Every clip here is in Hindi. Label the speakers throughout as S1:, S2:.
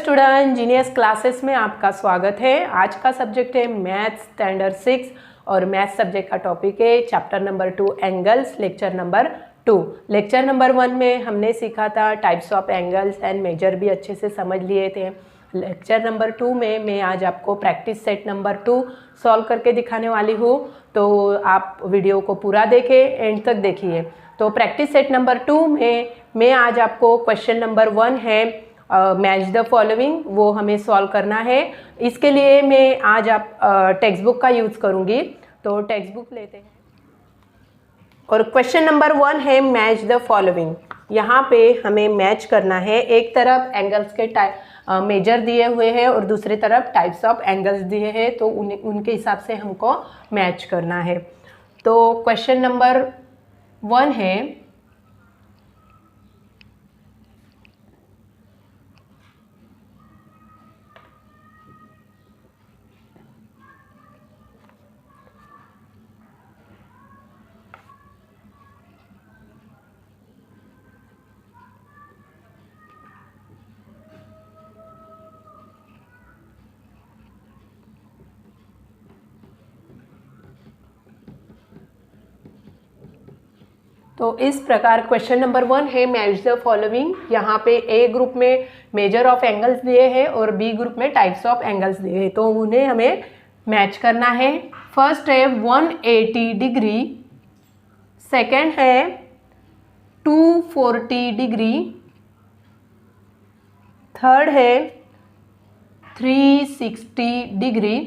S1: स्टूडेंट, जीनियस क्लासेस में आपका स्वागत है। आज का सब्जेक्ट है मैथ्स स्टैंडर्ड 6 और मैथ्स सब्जेक्ट का टॉपिक है chapter number 2 angles, lecture number 2। Lecture number 1 में हमने सीखा था types of angles and measure भी अच्छे से समझ लिए थे। लेक्चर नंबर 2 में मैं आज आपको प्रैक्टिस सेट नंबर 2 सॉल्व करके दिखाने वाली हूँ, तो आप वीडियो को पूरा देखें, एंड तक देखिए। तो प्रैक्टिस सेट नंबर 2 में मैं आज आपको क्वेश्चन नंबर 1 है मैच द फॉलोइंग, वो हमें सॉल्व करना है। इसके लिए मैं आज आप टेक्स्ट बुक का यूज़ करूँगी, तो टेक्स्ट बुक लेते हैं। और क्वेश्चन नंबर 1 है मैच द फॉलोइंग। यहाँ पे हमें मैच करना है। एक तरफ एंगल्स के मेजर दिए हुए हैं और दूसरी तरफ टाइप्स ऑफ एंगल्स दिए हैं, तो उनके हिसाब से हमको मैच करना है। तो क्वेश्चन नंबर 1 है तो इस प्रकार क्वेश्चन नंबर 1 है मैच द फॉलोइंग। यहाँ पे ए ग्रुप में मेजर ऑफ एंगल्स दिए हैं और बी ग्रुप में टाइप्स ऑफ एंगल्स दिए हैं, तो उन्हें हमें मैच करना है। फर्स्ट है 180 डिग्री, सेकेंड है 240 डिग्री, थर्ड है 360 डिग्री,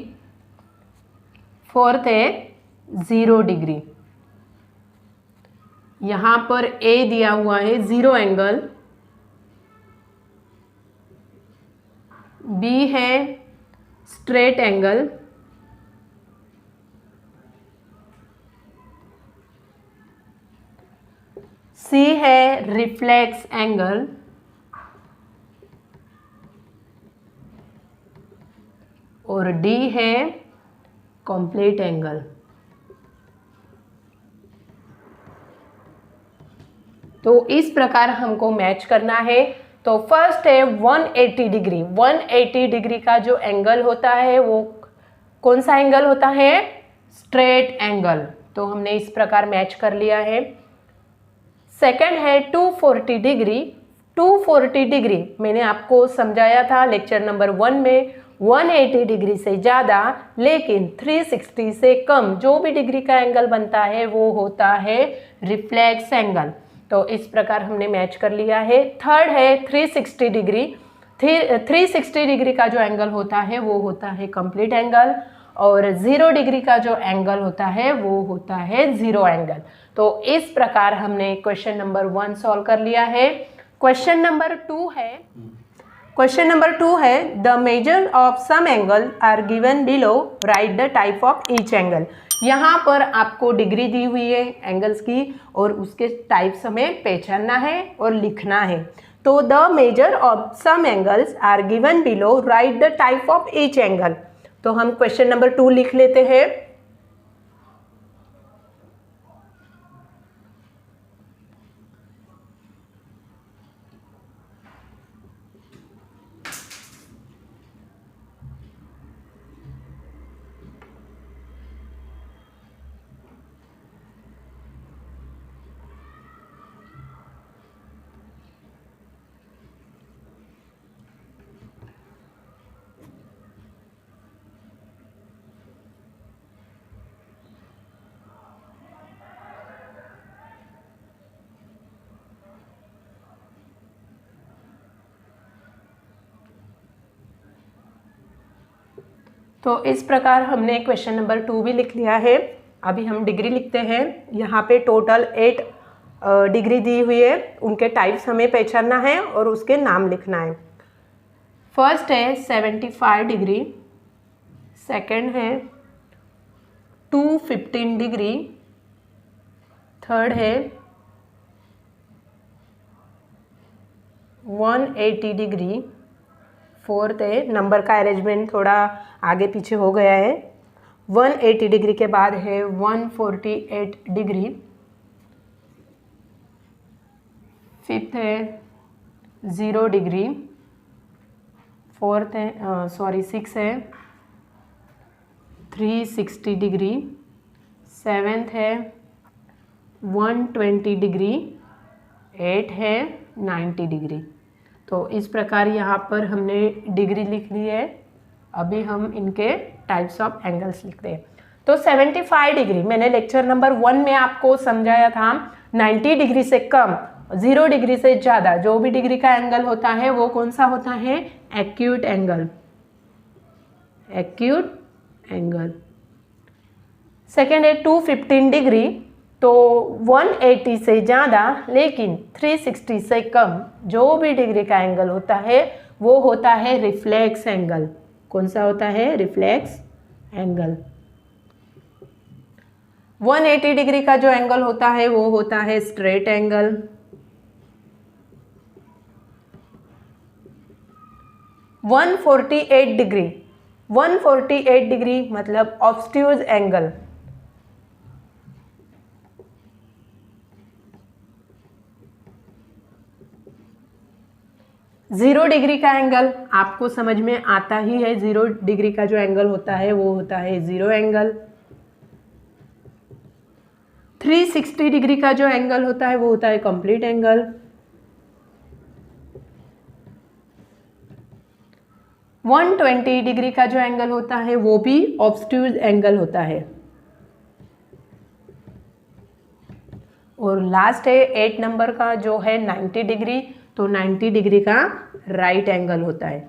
S1: फोर्थ है 0 डिग्री। यहाँ पर ए दिया हुआ है 0 एंगल, बी है स्ट्रेट एंगल, सी है रिफ्लेक्स एंगल, और डी है कंप्लीट एंगल। तो इस प्रकार हमको मैच करना है। तो फर्स्ट है 180 डिग्री। 180 डिग्री का जो एंगल होता है वो कौन सा एंगल होता है? Straight angle. तो हमने इस प्रकार मैच कर लिया है। सेकंड है 240 डिग्री। 240 डिग्री मैंने आपको समझाया था लेक्चर नंबर 1 में, 180 डिग्री से ज़्यादा लेकिन 360 से कम जो भी डिग्री का एंगल बनता है वो होता है रिफ्लेक्स एंगल। तो इस प्रकार हमने मैच कर लिया है। थर्ड है 360 डिग्री। 360 डिग्री का जो एंगल होता है वो होता है कंप्लीट एंगल, और 0 डिग्री का जो एंगल होता है वो होता है 0 एंगल। तो इस प्रकार हमने क्वेश्चन नंबर 1 सॉल्व कर लिया है। क्वेश्चन नंबर 2 है the measure of some angle are given below, write the type of each angle. यहाँ पर आपको डिग्री दी हुई है एंगल्स की और उसके टाइप्स हमें पहचानना है और लिखना है। तो the measure of some angles are given below, write the type of each angle. तो हम क्वेश्चन नंबर 2 लिख लेते हैं। तो इस प्रकार हमने क्वेश्चन नंबर 2 भी लिख लिया है। अभी हम डिग्री लिखते हैं। यहाँ पे टोटल 8 डिग्री दी हुई है, उनके टाइप्स हमें पहचानना है और उसके नाम लिखना है। फर्स्ट है 75 डिग्री, सेकंड है 215 डिग्री, थर्ड है 180 डिग्री, फोर्थ है, नंबर का अरेंजमेंट थोड़ा आगे पीछे हो गया है, 180 डिग्री के बाद है 148 डिग्री, फिफ्थ है 0 डिग्री, फोर्थ है, सॉरी 6 है 360 डिग्री, सेवेंथ है 120 डिग्री, 8 है 90 डिग्री। तो इस प्रकार यहाँ पर हमने डिग्री लिख ली है। अभी हम इनके टाइप्स ऑफ एंगल्स लिखते हैं। तो 75 डिग्री मैंने लेक्चर नंबर 1 में आपको समझाया था। 90 डिग्री से कम, 0 डिग्री से ज़्यादा जो भी डिग्री का एंगल होता है वो कौन सा होता है? Acute angle, acute angle. Second है 215 डिग्री, तो 180 से ज़्यादा लेकिन 360 से कम जो भी डिग्री का एंगल होता है वो होता है रिफ्लेक्स एंगल। कौन सा होता है? Reflex angle. 180 डिग्री का जो एंगल होता है वो होता है स्ट्रेट एंगल। वन 148 डिग्री मतलब ऑब्स्ट्यूज एंगल। जीरो डिग्री का एंगल आपको समझ में आता ही है। 0 डिग्री का जो एंगल होता है वो होता है जीरो एंगल। 360 डिग्री का जो एंगल होता है वो होता है कंप्लीट एंगल। 120 डिग्री का जो एंगल होता है वो भी ऑब्स्ट्यूज एंगल होता है। और लास्ट है 8 नंबर का जो है 90 डिग्री, तो 90 डिग्री का राइट एंगल होता है।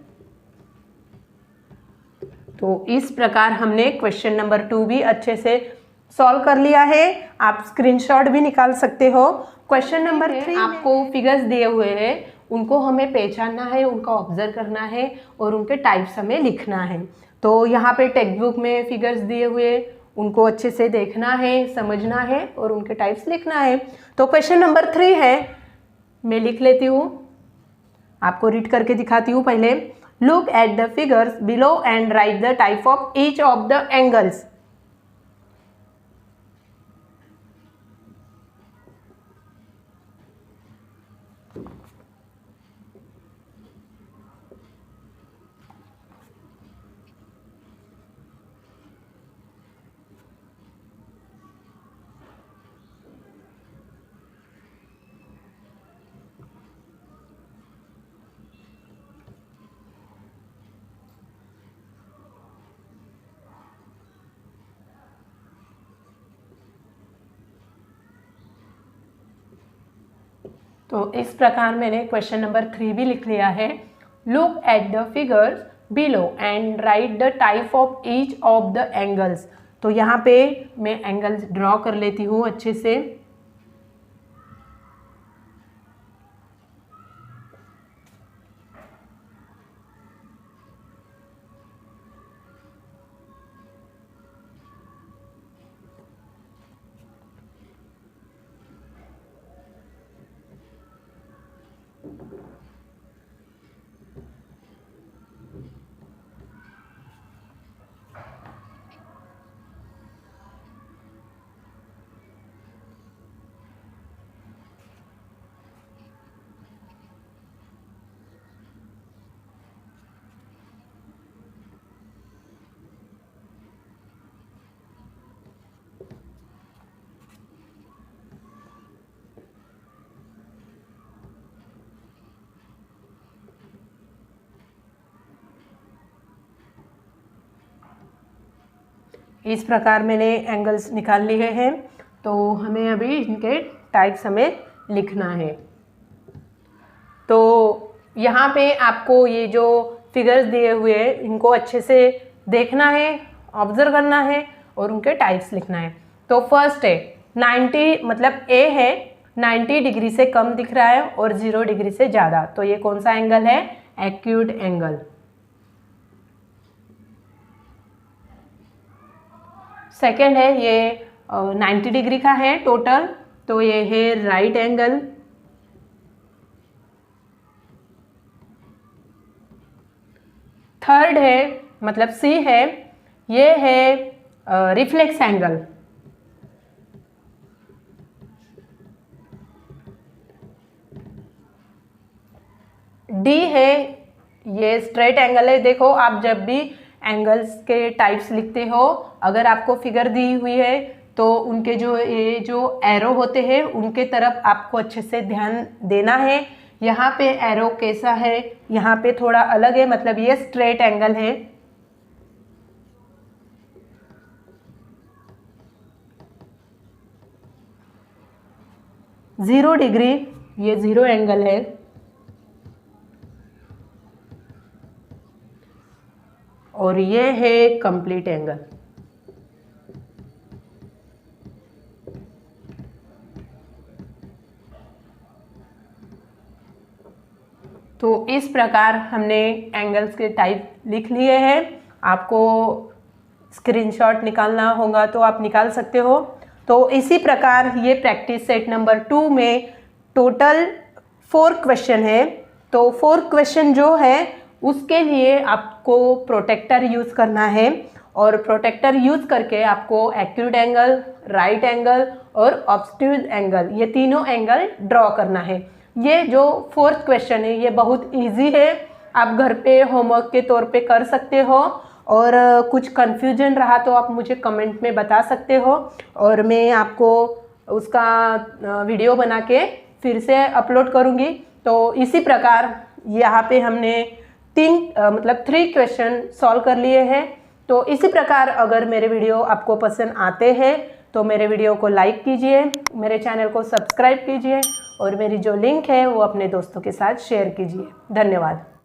S1: तो इस प्रकार हमने क्वेश्चन नंबर 2 भी अच्छे से सॉल्व कर लिया है। आप स्क्रीनशॉट भी निकाल सकते हो। क्वेश्चन नंबर 3 आपको फिगर्स दिए हुए हैं, उनको हमें पहचानना है, उनका ऑब्जर्व करना है और उनके टाइप्स हमें लिखना है। तो यहाँ पे टेक्स्ट बुक में फिगर्स दिए हुए, उनको अच्छे से देखना है, समझना है और उनके टाइप्स लिखना है। तो क्वेश्चन नंबर 3 है, मैं लिख लेती हूँ, आपको रीड करके दिखाती हूँ पहले। Look at the figures below and right the type of each of the angles. तो इस प्रकार मैंने क्वेश्चन नंबर 3 भी लिख लिया है। Look at the figures below and right the type of each of the angles. तो यहाँ पे मैं एंगल्स ड्रॉ कर लेती हूँ अच्छे से। इस प्रकार मैंने एंगल्स निकाल लिए हैं। तो हमें अभी इनके टाइप्स हमें लिखना है। तो यहाँ पे आपको ये जो फिगर्स दिए हुए हैं इनको अच्छे से देखना है, ऑब्जर्व करना है और उनके टाइप्स लिखना है। तो फर्स्ट है 90, मतलब ए है 90 डिग्री से कम दिख रहा है और 0 डिग्री से ज़्यादा, तो ये कौन सा एंगल है? Acute angle. सेकेंड है ये 90 डिग्री का है टोटल, तो ये है राइट एंगल। थर्ड है, मतलब सी है, ये है रिफ्लेक्स एंगल। डी है ये स्ट्रेट एंगल है। देखो आप जब भी एंगल्स के टाइप्स लिखते हो, अगर आपको फिगर दी हुई है तो उनके ये जो एरो होते हैं उनके तरफ आपको अच्छे से ध्यान देना है। यहाँ पे एरो कैसा है, यहाँ पे थोड़ा अलग है, मतलब ये स्ट्रेट एंगल है। ज़ीरो डिग्री, ये ज़ीरो एंगल है। और ये है कंप्लीट एंगल। तो इस प्रकार हमने एंगल्स के टाइप लिख लिए हैं। आपको स्क्रीनशॉट निकालना होगा तो आप निकाल सकते हो। तो इसी प्रकार ये प्रैक्टिस सेट नंबर 2 में टोटल 4 क्वेश्चन है। तो 4 क्वेश्चन जो है उसके लिए आपको प्रोटेक्टर यूज़ करना है, और प्रोटेक्टर यूज़ करके आपको एक्यूट एंगल, राइट एंगल और ऑब्स्ट्यूज एंगल, ये तीनों एंगल ड्रॉ करना है। ये जो 4th क्वेश्चन है ये बहुत इजी है, आप घर पे होमवर्क के तौर पे कर सकते हो। और कुछ कन्फ्यूजन रहा तो आप मुझे कमेंट में बता सकते हो, और मैं आपको उसका वीडियो बना के फिर से अपलोड करूँगी। तो इसी प्रकार यहाँ पे हमने 3 क्वेश्चन सॉल्व कर लिए हैं। तो इसी प्रकार अगर मेरे वीडियो आपको पसंद आते हैं तो मेरे वीडियो को लाइक कीजिए, मेरे चैनल को सब्सक्राइब कीजिए, और मेरी जो लिंक है वो अपने दोस्तों के साथ शेयर कीजिए। धन्यवाद।